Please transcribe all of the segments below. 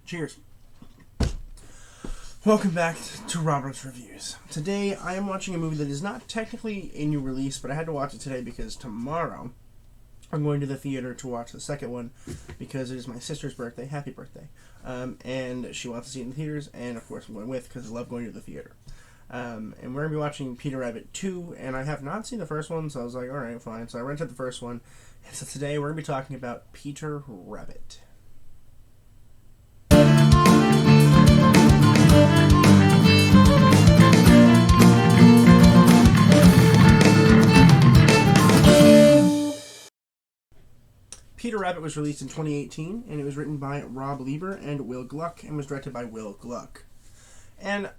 Cheers. Welcome back to Robert's Reviews. Today I am watching a movie that is not technically a new release, but I had to watch it today because tomorrow I'm going to the theater to watch the second one because it is my sister's birthday. Happy birthday. And she wants to see it in the theaters, and of course I'm going with because I love going to the theater. And we're going to be watching Peter Rabbit 2, and I have not seen the first one, so I was like, alright, fine. So I rented the first one, and so today we're going to be talking about Peter Rabbit. Peter Rabbit was released in 2018, and it was written by Rob Lieber and Will Gluck, and was directed by Will Gluck. And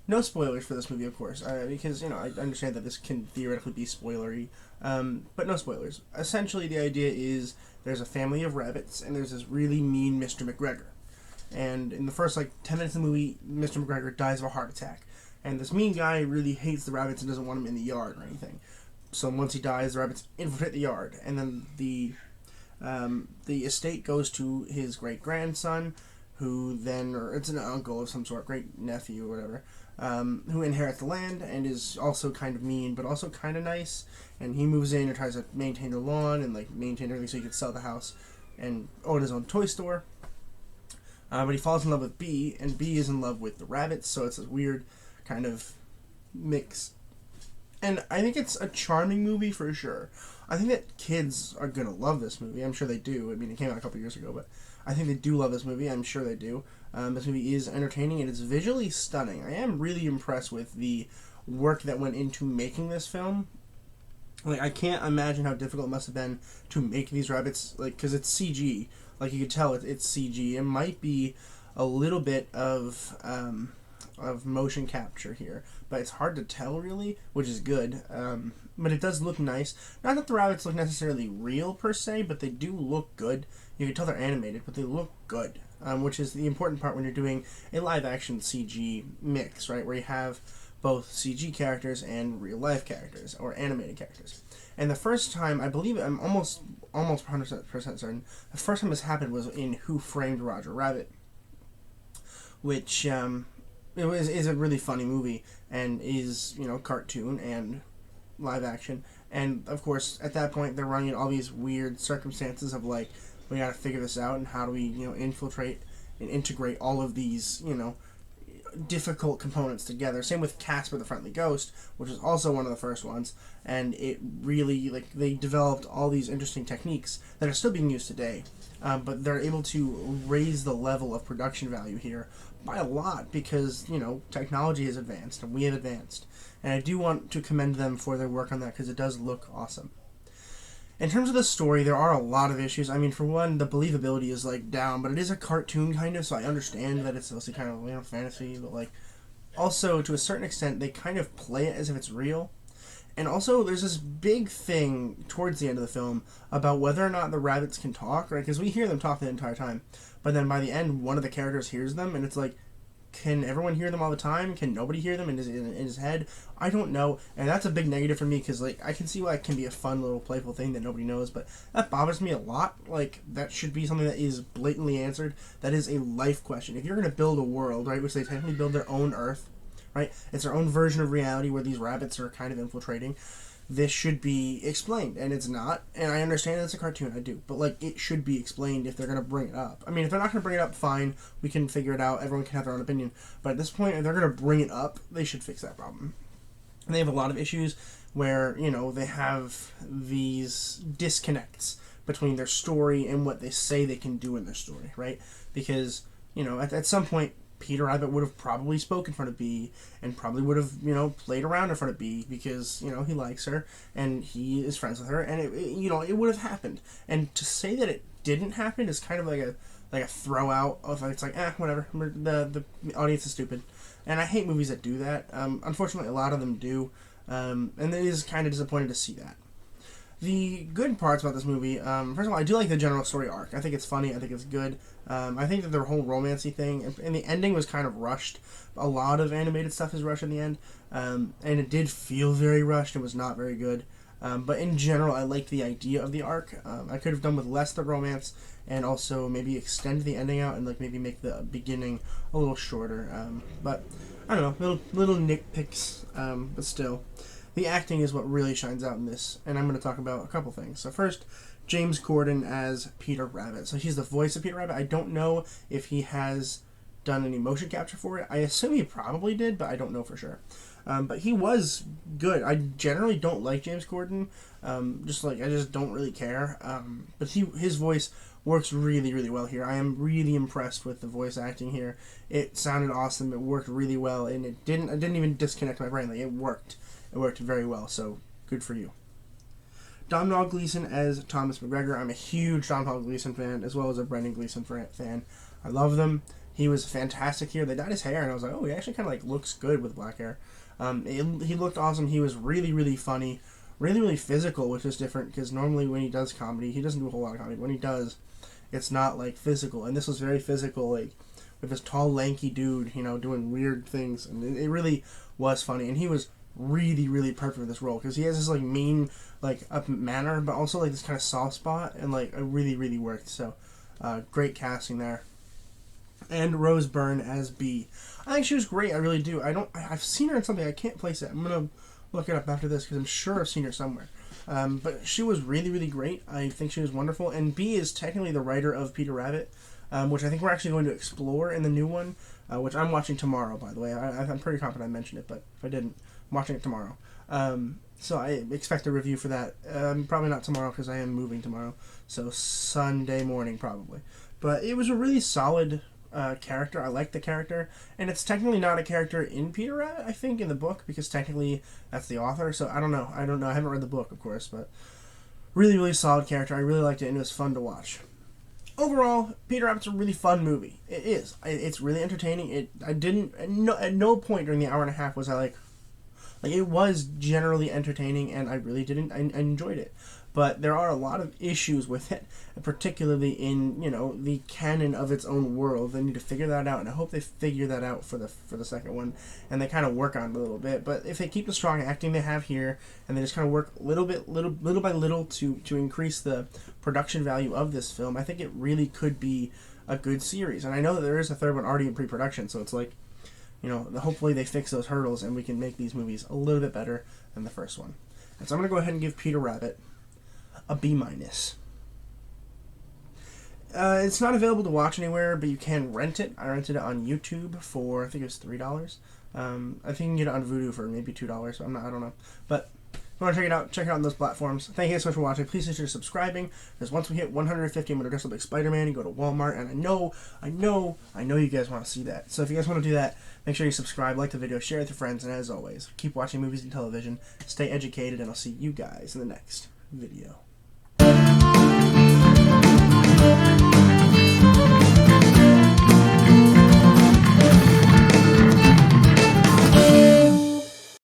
no spoilers for this movie, of course, because, I understand that this can theoretically be spoilery, but no spoilers. Essentially, the idea is there's a family of rabbits, and there's this really mean Mr. McGregor. And in the first, 10 minutes of the movie, Mr. McGregor dies of a heart attack. And this mean guy really hates the rabbits and doesn't want them in the yard or anything. So once he dies, the rabbits infiltrate the yard, and then the estate goes to his great-grandson, who then, or it's an uncle of some sort, great-nephew or whatever, who inherits the land and is also kind of mean, but also kind of nice, and he moves in and tries to maintain the lawn and, maintain everything so he can sell the house and own his own toy store. But he falls in love with Bee, and Bee is in love with the rabbits, so it's this weird kind of mix. And I think it's a charming movie for sure. I think that kids are going to love this movie. I'm sure they do. I mean, it came out a couple years ago, but I think they do love this movie. I'm sure they do. This movie is entertaining and it's visually stunning. I am really impressed with the work that went into making this film. I can't imagine how difficult it must have been to make these rabbits, because it's CG. You can tell it's CG. It might be a little bit of motion capture here, but it's hard to tell really, which is good. But it does look nice. Not that the rabbits look necessarily real per se, but they do look good. You can tell they're animated, but they look good, which is the important part when you're doing a live action CG mix, right, where you have both CG characters and real life characters or animated characters. And the first time, I believe, I'm almost 100% certain, the first time this happened was in Who Framed Roger Rabbit, which is a really funny movie and is, cartoon and live action. And, of course, at that point, they're running all these weird circumstances of, we gotta figure this out, and how do we, infiltrate and integrate all of these, difficult components together. Same with Casper the Friendly Ghost, which was also one of the first ones. And it really, they developed all these interesting techniques that are still being used today. But they're able to raise the level of production value here by a lot because, technology has advanced and we have advanced. And I do want to commend them for their work on that because it does look awesome. In terms of the story, there are a lot of issues. I mean, for one, the believability is, down, but it is a cartoon kind of, so I understand that it's supposed to be kind of, fantasy, but, also, to a certain extent, they kind of play it as if it's real. And also, there's this big thing towards the end of the film about whether or not the rabbits can talk, right? Because we hear them talk the entire time. But then by the end, one of the characters hears them, and it's can everyone hear them all the time? Can nobody hear them in his head? I don't know. And that's a big negative for me, because, I can see why it can be a fun little playful thing that nobody knows, but that bothers me a lot. That should be something that is blatantly answered. That is a life question. If you're going to build a world, right, which they technically build their own Earth, right? It's their own version of reality where these rabbits are kind of infiltrating. This should be explained, and it's not. And I understand it's a cartoon, I do. But, it should be explained if they're going to bring it up. I mean, if they're not going to bring it up, fine. We can figure it out. Everyone can have their own opinion. But at this point, if they're going to bring it up, they should fix that problem. And they have a lot of issues where, they have these disconnects between their story and what they say they can do in their story, right? Because, at some point, Peter Rabbit would have probably spoken in front of Bee and probably would have, played around in front of Bee because, he likes her and he is friends with her, and it would have happened. And to say that it didn't happen is kind of like a throw out of, it's whatever, the audience is stupid. And I hate movies that do that. Unfortunately, a lot of them do. And it is kind of disappointing to see that. The good parts about this movie, first of all, I do like the general story arc. I think it's funny. I think it's good. I think that their whole romancy thing, and the ending was kind of rushed. A lot of animated stuff is rushed in the end, and it did feel very rushed. It was not very good. But in general, I liked the idea of the arc. I could have done with less the romance, and also maybe extend the ending out and like maybe make the beginning a little shorter. But I don't know, little nitpicks. But still, the acting is what really shines out in this, and I'm going to talk about a couple things. So first, James Corden as Peter Rabbit. So he's the voice of Peter Rabbit. I don't know if he has done any motion capture for it. I assume he probably did, but I don't know for sure. But he was good. I generally don't like James Corden. I just don't really care. But his voice works really, really well here. I am really impressed with the voice acting here. It sounded awesome. It worked really well, and I didn't even disconnect my brain. Like, it worked. It worked very well. So good for you. Domhnall Gleeson as Thomas McGregor. I'm a huge Domhnall Gleeson fan, as well as a Brendan Gleeson fan. I love them. He was fantastic here. They dyed his hair, and I was like, oh, he actually kind of like looks good with black hair. He looked awesome. He was really, really funny, really, really physical, which is different because normally when he does comedy, he doesn't do a whole lot of comedy. When he does, it's not like physical, and this was very physical, like with this tall, lanky dude, doing weird things, and it really was funny. And he was really, really perfect for this role because he has this like mean, like up manner, but also like this kind of soft spot, and like it really, really worked. So, great casting there. And Rose Byrne as Bee. I think she was great. I really do. I've seen her in something. I can't place it. I'm gonna look it up after this because I'm sure I've seen her somewhere. But she was really, really great. I think she was wonderful. And Bee is technically the writer of Peter Rabbit, which I think we're actually going to explore in the new one, which I'm watching tomorrow, by the way. I'm pretty confident I mentioned it, but if I didn't, I'm watching it tomorrow. So I expect a review for that. Probably not tomorrow because I am moving tomorrow. So Sunday morning, probably. But it was a really solid character. I like the character, and it's technically not a character in Peter Rabbit, I think, in the book, because technically that's the author. So I don't know. I haven't read the book, of course, but really, really solid character. I really liked it, and it was fun to watch. Overall, Peter Rabbit's a really fun movie. It is. It's really entertaining. At no point during the hour and a half was I like it was generally entertaining, and I really didn't. I enjoyed it. But there are a lot of issues with it, particularly in, the canon of its own world. They need to figure that out, and I hope they figure that out for the second one, and they kind of work on it a little bit. But if they keep the strong acting they have here, and they just kind of work little by little to increase the production value of this film, I think it really could be a good series. And I know that there is a third one already in pre-production, so it's like, hopefully they fix those hurdles, and we can make these movies a little bit better than the first one. And so I'm going to go ahead and give Peter Rabbit a B-. It's not available to watch anywhere, but you can rent it. I rented it on YouTube for, I think it was $3. I think you can get it on Vudu for maybe $2. I don't know. But if you want to check it out on those platforms. Thank you guys so much for watching. Please consider subscribing, because once we hit 150, I'm going to dress up like Spider-Man and go to Walmart, and I know you guys want to see that. So if you guys want to do that, make sure you subscribe, like the video, share it with your friends, and as always, keep watching movies and television, stay educated, and I'll see you guys in the next video.